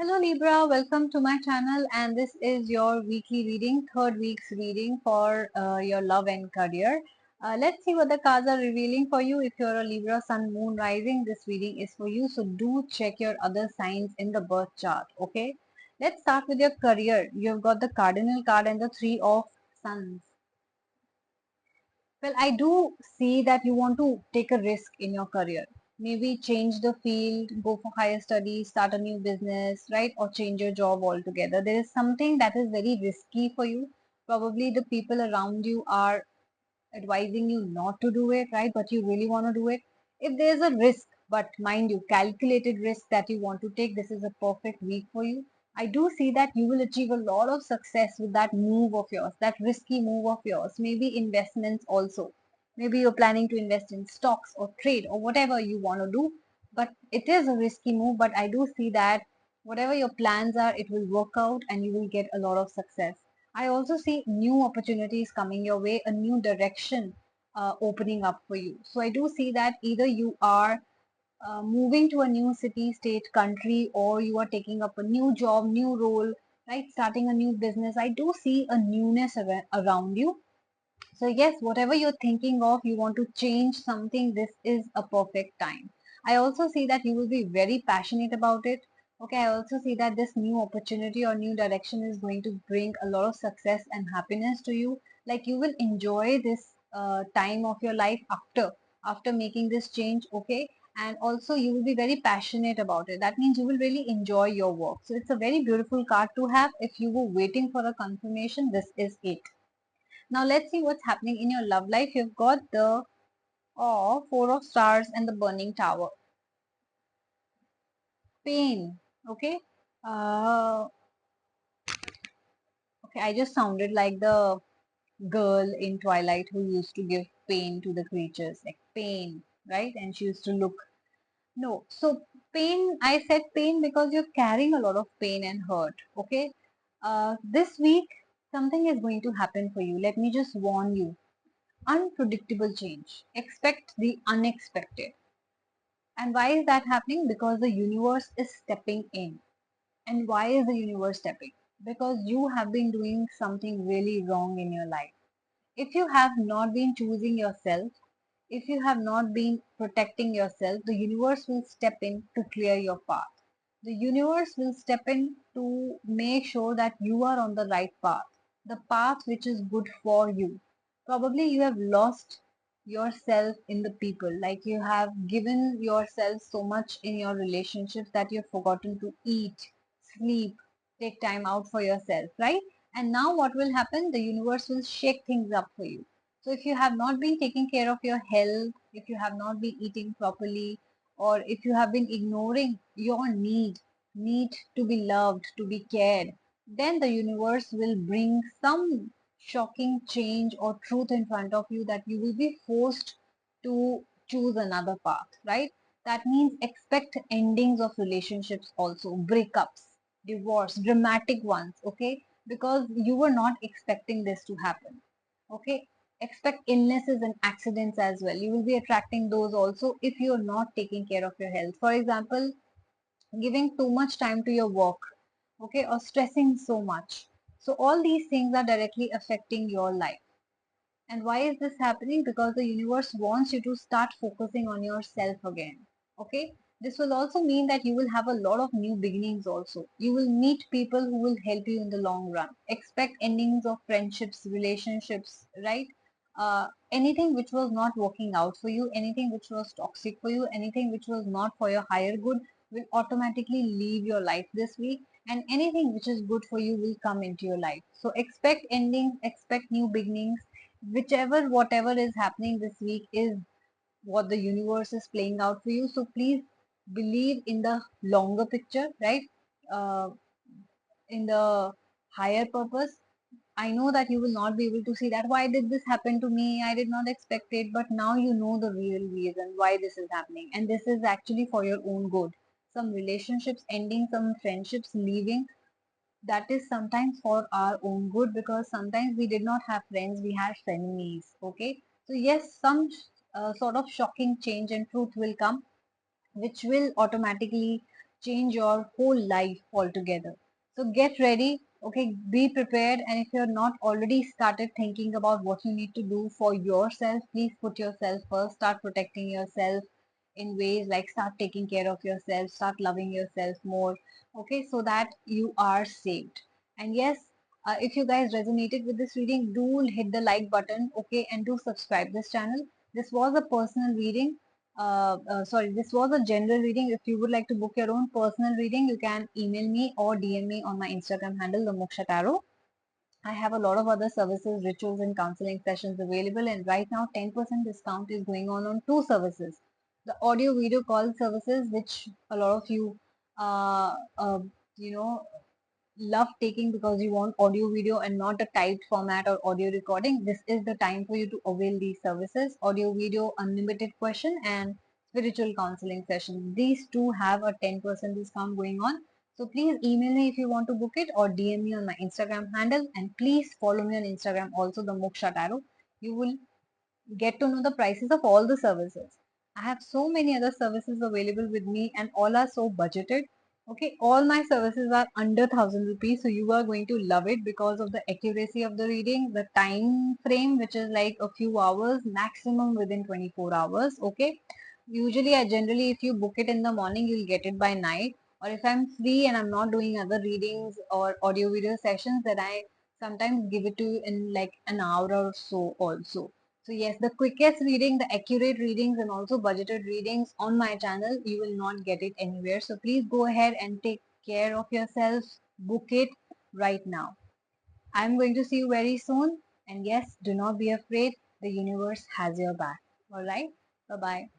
Hello Libra, welcome to my channel and this is your weekly reading, third week's reading for your love and career. Let's see what the cards are revealing for you. If you're a Libra, Sun, Moon, Rising, this reading is for you. So do check your other signs in the birth chart, okay? Let's start with your career. You've got the Cardinal card and the Three of Suns. Well, I do see that you want to take a risk in your career. Maybe change the field, go for higher studies, start a new business, right? Or change your job altogether. There is something that is very risky for you. Probably the people around you are advising you not to do it, right? But you really want to do it. If there's a risk, but mind you, calculated risk that you want to take, this is a perfect week for you. I do see that you will achieve a lot of success with that move of yours, that risky move of yours, maybe investments also. Maybe you're planning to invest in stocks or trade or whatever you want to do, but it is a risky move. But I do see that whatever your plans are, it will work out and you will get a lot of success. I also see new opportunities coming your way, a new direction opening up for you. So I do see that either you are moving to a new city, state, country, or you are taking up a new job, new role, right? Starting a new business. I do see a newness around you. So yes, whatever you're thinking of, you want to change something, this is a perfect time. I also see that you will be very passionate about it. Okay, I also see that this new opportunity or new direction is going to bring a lot of success and happiness to you. Like you will enjoy this time of your life after making this change, okay? And also you will be very passionate about it. That means you will really enjoy your work. So it's a very beautiful card to have. If you were waiting for a confirmation, this is it. Now let's see what's happening in your love life. You've got the Four of Stars and the Burning Tower. Pain. Okay. Uh, okay. I just sounded like the girl in Twilight who used to give pain to the creatures, like pain, right? And she used to look. No. So pain. I said pain because you're carrying a lot of pain and hurt. Okay. This week something is going to happen for you. Let me just warn you. Unpredictable change. Expect the unexpected. And why is that happening? Because the universe is stepping in. And why is the universe stepping? Because you have been doing something really wrong in your life. If you have not been choosing yourself, if you have not been protecting yourself, the universe will step in to clear your path. The universe will step in to make sure that you are on the right path, the path which is good for you. Probably you have lost yourself in the people, like you have given yourself so much in your relationships that you've forgotten to eat, sleep, take time out for yourself, right? And now what will happen? The universe will shake things up for you. So if you have not been taking care of your health, if you have not been eating properly, or if you have been ignoring your need to be loved, to be cared, then the universe will bring some shocking change or truth in front of you that you will be forced to choose another path, right? That means expect endings of relationships also, breakups, divorce, dramatic ones, okay? Because you were not expecting this to happen, okay? Expect illnesses and accidents as well. You will be attracting those also if you're not taking care of your health. For example, giving too much time to your work, okay, or stressing so much. So all these things are directly affecting your life. And why is this happening? Because the universe wants you to start focusing on yourself again. Okay. This will also mean that you will have a lot of new beginnings also. You will meet people who will help you in the long run. Expect endings of friendships, relationships, right? Anything which was not working out for you, anything which was toxic for you, anything which was not for your higher good will automatically leave your life this week, and anything which is good for you will come into your life. So expect endings, expect new beginnings. Whichever whatever is happening this week is what the universe is playing out for you. So please believe in the longer picture, right? uh, in the higher purpose. I know that you will not be able to see that why did this happen to me, I did not expect it, but now you know the real reason why this is happening, and this is actually for your own good. Some relationships ending, some friendships leaving, that is sometimes for our own good, because sometimes we did not have friends, we had frenemies, okay? So yes, some sort of shocking change and truth will come, which will automatically change your whole life altogether. So get ready, okay, be prepared, and if you're not already started thinking about what you need to do for yourself, please put yourself first, start protecting yourself in ways like start taking care of yourself, start loving yourself more, okay, so that you are saved. And yes, if you guys resonated with this reading, do hit the like button, okay, and do subscribe this channel. This was a personal reading. Sorry, this was a general reading. If you would like to book your own personal reading, you can email me or DM me on my Instagram handle, the Moksha Tarot. I have a lot of other services, rituals, and counseling sessions available, and right now 10% discount is going on two services. The audio video call services, which a lot of you, uh, uh, you know, love taking because you want audio video and not a typed format or audio recording. This is the time for you to avail these services: audio video, unlimited question, and spiritual counseling sessions. These two have a 10% discount going on. So please email me if you want to book it, or DM me on my Instagram handle, and please follow me on Instagram also, the Moksha Tarot. You will get to know the prices of all the services. I have so many other services available with me, and all are so budgeted. Okay, all my services are under 1,000 rupees, so you are going to love it because of the accuracy of the reading, the time frame, which is like a few hours, maximum within 24 hours. Okay, usually I generally, if you book it in the morning, you'll get it by night. Or if I'm free and I'm not doing other readings or audio video sessions, then I sometimes give it to you in like an hour or so also. So yes, the quickest reading, the accurate readings, and also budgeted readings on my channel, you will not get it anywhere. So please go ahead and take care of yourself. Book it right now. I'm going to see you very soon. And yes, do not be afraid. The universe has your back. All right. Bye bye.